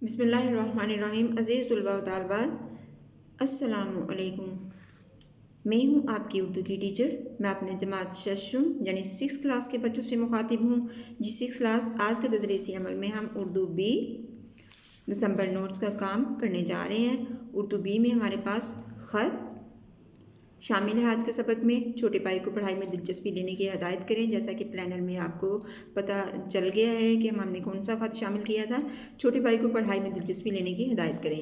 बिस्मिल्लाहिर्रहमानिर्रहीम। अज़ीज़ तलबा व तालिबात, अस्सलामु अलैकुम। मैं हूँ आपकी उर्दू की टीचर। मैं अपने जमात शशम यानी 6 क्लास के बच्चों से मुखातिब हूँ। जी 6 क्लास, आज के तदरीसी अमल में हम उर्दू बी दिसंबर नोट्स का काम करने जा रहे हैं। उर्दू बी में हमारे पास ख़त शामिल है। आज के सबक में छोटे भाई को पढ़ाई में दिलचस्पी लेने की हिदायत करें। जैसा कि प्लानर में आपको पता चल गया है कि हमने कौन सा ख़त शामिल किया था। छोटे भाई को पढ़ाई में दिलचस्पी लेने की हिदायत करें।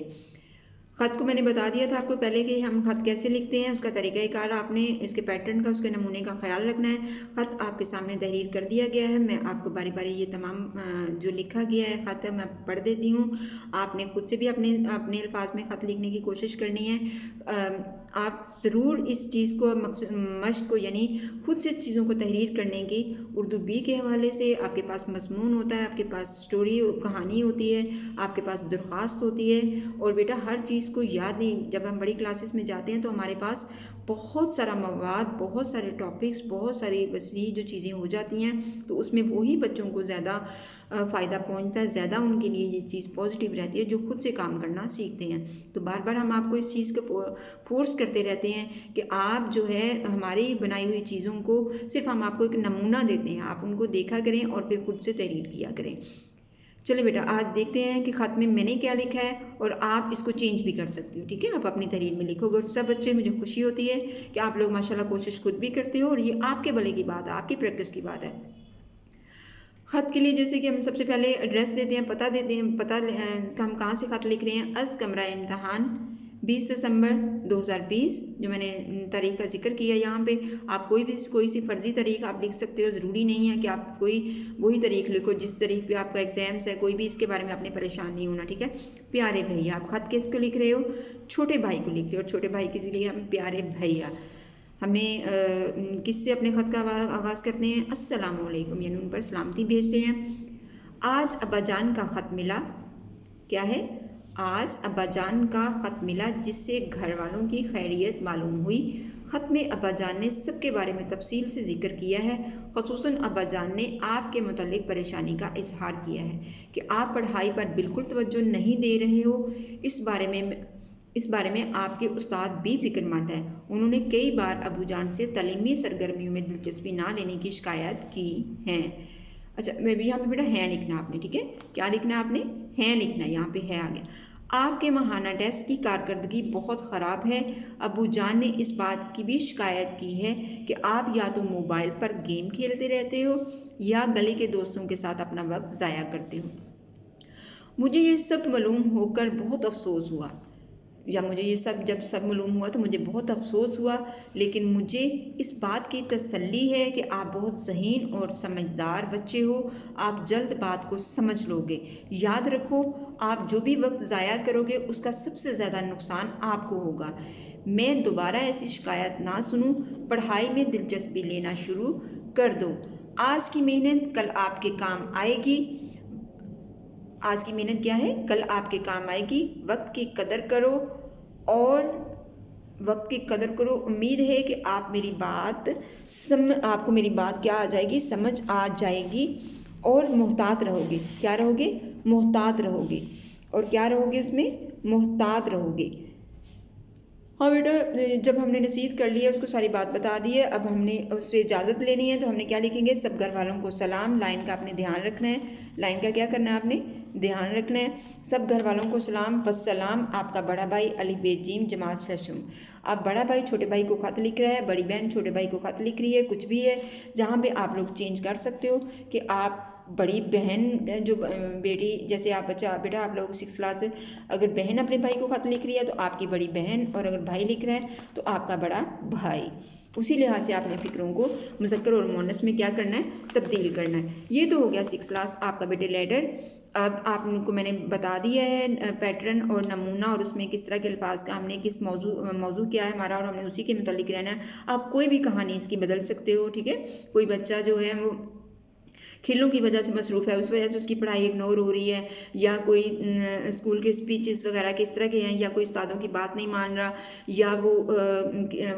ख़त को मैंने बता दिया था आपको पहले कि हम ख़त कैसे लिखते हैं, उसका तरीक़ाकार आपने इसके पैटर्न का, उसके नमूने का ख्याल रखना है। ख़त आपके सामने तहरीर कर दिया गया है। मैं आपको बारी बारी ये तमाम जो लिखा गया है ख़त मैं पढ़ देती हूँ। आपने खुद से भी अपने अपने अल्फाज में ख़त लिखने की कोशिश करनी है। आप ज़रूर इस चीज़ को मश्क को यानी खुद से चीज़ों को तहरीर करने की। उर्दू बी के हवाले से आपके पास मज़मून होता है, आपके पास स्टोरी कहानी होती है, आपके पास दरख्वास्त होती है। और बेटा हर चीज़ को याद नहीं, जब हम बड़ी क्लासेस में जाते हैं तो हमारे पास बहुत सारा मवाद, बहुत सारे टॉपिक्स, बहुत सारी वसी जो चीज़ें हो जाती हैं, तो उसमें वही बच्चों को ज़्यादा फ़ायदा पहुंचता है, ज़्यादा उनके लिए ये चीज़ पॉजिटिव रहती है जो खुद से काम करना सीखते हैं। तो बार बार हम आपको इस चीज़ को फोर्स करते रहते हैं कि आप जो है हमारी बनाई हुई चीज़ों को सिर्फ हम आपको एक नमूना देते हैं, आप उनको देखा करें और फिर खुद से तहरीर किया करें। चलिए बेटा, आज देखते हैं कि ख़त में मैंने क्या लिखा है और आप इसको चेंज भी कर सकती हो। ठीक है, आप अपनी तहरीर में लिखोगे और सब बच्चे, मुझे खुशी होती है कि आप लोग माशाल्लाह कोशिश खुद भी करते हो और ये आपके भले की बात है, आपकी प्रैक्टिस की बात है। ख़त के लिए जैसे कि हम सबसे पहले एड्रेस देते हैं, पता देते हैं, पता हम कहाँ से ख़त लिख रहे हैं। अज़ कमरा इम्तहान 20 दिसंबर 2020, जो मैंने तारीख का जिक्र किया यहाँ पे। आप कोई सी फर्जी तारीख आप लिख सकते हो, ज़रूरी नहीं है कि आप कोई वही तारीख लिखो जिस तारीख पे आपका एग्ज़ाम्स है। कोई भी इसके बारे में आपने परेशान नहीं होना। ठीक है, प्यारे भैया, आप ख़त किसको लिख रहे हो? छोटे भाई को लिख रहे हो। और छोटे भाई के लिए हम प्यारे भैया, हमने किससे अपने ख़त का आगाज़ करते हैं? अस्सलामु अलैकुम, यानी उन पर सलामती भेजते हैं। आज अब्बाजान का ख़त मिला। क्या है? आज अब्बाजान का ख़त मिला जिससे घर वालों की खैरियत मालूम हुई। ख़त में अब्बाजान ने सबके बारे में तफसील से जिक्र किया है। ख़ुसूसन अब्बाजान ने आपके मुतालिक परेशानी का इजहार किया है कि आप पढ़ाई पर बिल्कुल तवज्जो नहीं दे रहे हो। इस बारे में आपके उस्ताद भी फिक्रमंद है। उन्होंने कई बार अबूजान से तलीमी सरगर्मियों में दिलचस्पी ना लेने की शिकायत की है। अच्छा, मैं भी यहाँ पे बेटा है लिखना आपने। ठीक है, क्या लिखना है आपने? है लिखना, यहाँ पे है आ गया। आपके माहाना टेस्ट की कारकर्दगी बहुत ख़राब है। अबू जान ने इस बात की भी शिकायत की है कि आप या तो मोबाइल पर गेम खेलते रहते हो या गली के दोस्तों के साथ अपना वक्त ज़ाया करते हो। मुझे ये सब मालूम होकर बहुत अफसोस हुआ, या मुझे ये सब मालूम हुआ तो मुझे बहुत अफसोस हुआ, लेकिन मुझे इस बात की तसल्ली है कि आप बहुत ज़हीन और समझदार बच्चे हो। आप जल्द बात को समझ लोगे। याद रखो, आप जो भी वक्त ज़ाया करोगे उसका सबसे ज़्यादा नुकसान आपको होगा। मैं दोबारा ऐसी शिकायत ना सुनूं। पढ़ाई में दिलचस्पी लेना शुरू कर दो। आज की मेहनत कल आपके काम आएगी। आज की मेहनत क्या है? कल आपके काम आएगी। वक्त की कदर करो और वक्त की कदर करो। उम्मीद है कि आप मेरी बात आपको मेरी बात क्या आ जाएगी? समझ आ जाएगी और मोहतात रहोगे। क्या रहोगे? मोहतात रहोगे। और क्या रहोगे उसमें? मोहतात रहोगे। हाँ बेटा, जब हमने नसीहत कर ली है, उसको सारी बात बता दी है, अब हमने उससे इजाज़त लेनी है, तो हमने क्या लिखेंगे? सब घर वालों को सलाम। लाइन का आपने ध्यान रखना है। लाइन का क्या करना है? आपने ध्यान रखना है। सब घर वालों को सलाम। बस सलाम, आपका बड़ा भाई अली बेजीम जमात शशम। अब बड़ा भाई छोटे भाई को ख़त लिख रहा है, बड़ी बहन छोटे भाई को ख़त लिख रही है, कुछ भी है जहाँ पे आप लोग चेंज कर सकते हो कि आप बड़ी बहन जो बेटी, जैसे आप बेटा आप लोग 6 क्लास, अगर बहन अपने भाई को ख़त लिख रही है तो आपकी बड़ी बहन, और अगर भाई लिख रहा है तो आपका बड़ा भाई। उसी लिहाज से आपने फ़िक्रों को मुज़क्कर और मुअन्नस में क्या करना है? तब्दील करना है। ये तो हो गया 6 क्लास आपका बेटे लेडर। अब आपको मैंने बता दिया है पैटर्न और नमूना, और उसमें किस तरह के अल्फाज का हमने किस मौजू क्या है हमारा, और हमने उसी के मुतालिक रहना है। आप कोई भी कहानी इसकी बदल सकते हो। ठीक है, कोई बच्चा जो है वो खेलों की वजह से मसरूफ़ है, उस वजह से उसकी पढ़ाई इग्नोर हो रही है, या कोई स्कूल के स्पीचेस वगैरह किस तरह के हैं, या कोई उस्तादों की बात नहीं मान रहा, या वो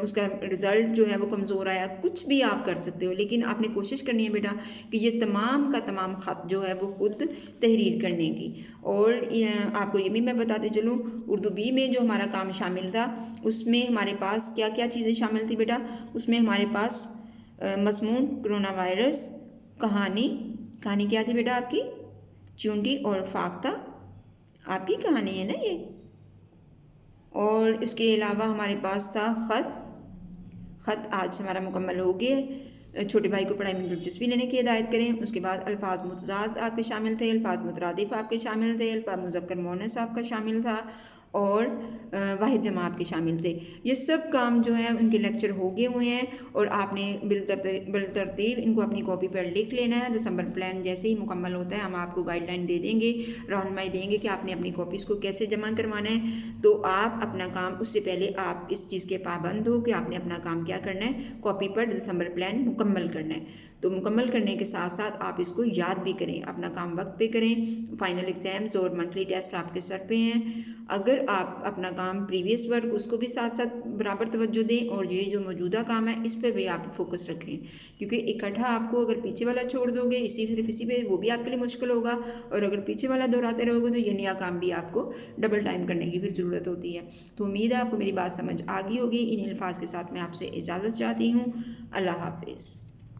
उसका रिज़ल्ट जो है वो कमज़ोर आया, कुछ भी आप कर सकते हो। लेकिन आपने कोशिश करनी है बेटा कि ये तमाम का तमाम ख़त जो है वो खुद तहरीर करने की। और आपको ये भी मैं बताते चलूँ, उर्दू बी में जो हमारा काम शामिल था उसमें हमारे पास क्या क्या चीज़ें शामिल थी बेटा। उसमें हमारे पास मज़मून कोरोना वायरस, कहानी क्या थी बेटा आपकी, चूंटी और फाख्ता आपकी कहानी है ना ये। और इसके अलावा हमारे पास था ख़त आज हमारा मुकम्मल हो गया। छोटे भाई को पढ़ाई में दिलचस्पी लेने की हिदायत करें। उसके बाद अल्फाज मुतज़ाद आपके शामिल थे, अल्फाज मुतरादिफ आपके शामिल थे, अल्फाज मुज़क्कर मुअन्नस आपका शामिल था, और वाहिद जमा आपके शामिल थे। ये सब काम जो है उनके लेक्चर हो गए हुए हैं, और आपने बिलतरतीब इनको अपनी कॉपी पर लिख लेना है। दिसंबर प्लान जैसे ही मुकम्मल होता है हम आपको गाइडलाइन दे देंगे, रहनुमाई देंगे कि आपने अपनी कॉपीज़ को कैसे जमा करवाना है। तो आप अपना काम, उससे पहले आप इस चीज़ के पाबंद हो कि आपने अपना काम क्या करना है, कॉपी पर दिसंबर प्लान मुकम्मल करना है। तो मुकम्मल करने के साथ साथ आप इसको याद भी करें, अपना काम वक्त पे करें। फाइनल एग्ज़ाम्स और मंथली टेस्ट आपके सर पे हैं। अगर आप अपना काम प्रीवियस वर्क उसको भी साथ साथ बराबर तवज्जो दें, और ये जो मौजूदा काम है इस पर भी आप फोकस रखें, क्योंकि इकट्ठा आपको अगर पीछे वाला छोड़ दोगे सिर्फ इसी पे, वो भी आपके लिए मुश्किल होगा, और अगर पीछे वाला दोहराते रहोगे तो ये नया काम भी आपको डबल टाइम करने की फिर ज़रूरत होती है। तो उम्मीद है आपको मेरी बात समझ आ गई होगी। इन अल्फाज के साथ मैं आपसे इजाज़त चाहती हूँ। अल्लाह हाफिज़।